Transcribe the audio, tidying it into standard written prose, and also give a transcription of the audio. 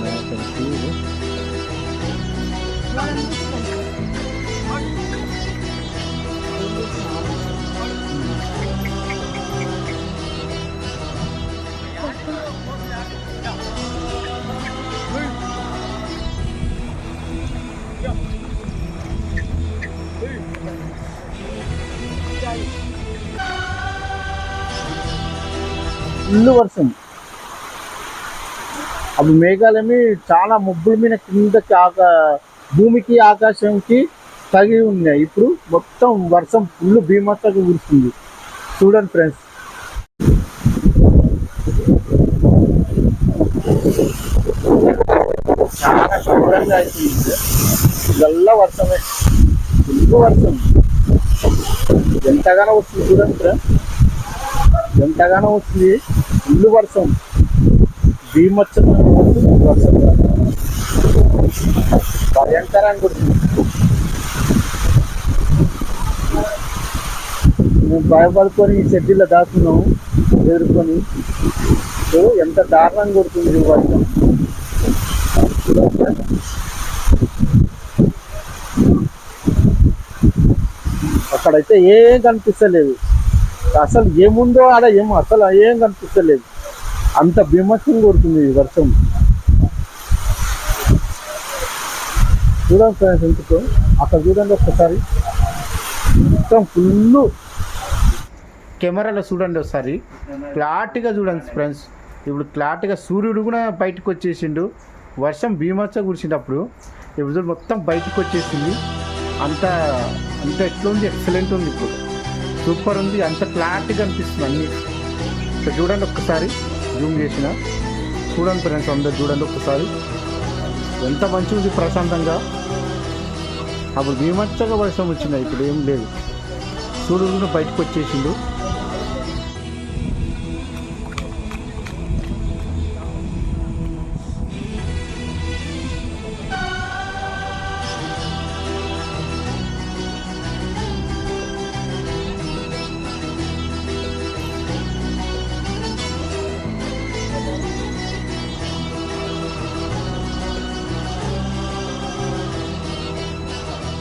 మేకకి full వర్షం. అప్పుడు మేఘాలేమి చాలా మబ్బుల మీద కిందకి భూమికి ఆకాశంకి తగి ఉన్నాయి. ఇప్పుడు మొత్తం వర్షం ఫుల్ భీమత్తగా కురుస్తుంది. చూడండి ఫ్రెండ్స్, చాలా ఘోరంగా అవుతుంది. ఇదల్లా వర్షమే, ఫుల్ వర్షం. ఎంతగానో వస్తుంది చూడండి ఫ్రెండ్స్, ఎంతగానో వస్తుంది. ఫుల్ వర్షం, భీమచ్చమైన వర్షం, భయంకరంగా కొడుతుంది. మేము భయపడుకొని షెడ్యూల్లో దాక్కున్నాము ఎదుర్కొని. ఎంత దారుణంగా కొడుతుంది వర్షం. అక్కడైతే ఏం కనిపిస్తలేదు, అసలు ఏముందో ఆడ ఏమో అసలు ఏం కనిపిస్తలేదు. అంత భీమత్వం కొడుతుంది వర్షం. చూడండి ఫ్రెండ్స్, ఎందుకు అక్కడ చూడండి ఒక్కసారి, మొత్తం ఫుల్. కెమెరాలో చూడండి ఒకసారి, క్లారిటీగా చూడండి ఫ్రెండ్స్. ఇప్పుడు క్లారిటీగా సూర్యుడు కూడా బయటకు వచ్చేసిండు. వర్షం భీమచ్చ కురిసినప్పుడు ఇప్పుడు మొత్తం బయటకు వచ్చేసింది. అంత అంత ఎట్లుంది, ఎక్సలెంట్ ఉంది, ఇప్పుడు సూపర్ ఉంది. అంత క్లారిటీగా అనిపిస్తుంది అన్నీ. ఇక్కడ చూడండి ఒక్కసారి, జూమ్ చేసిన చూడండి ఫ్రెండ్స్, అందరు చూడండి ఒక్కసారి, ఎంత మంచిగా ఉంది ప్రశాంతంగా. అప్పుడు భీమచ్చగా వర్షం వచ్చింది, ఇప్పుడు ఏం లేదు. సూర్యుడు బయటకు వచ్చేసిండు.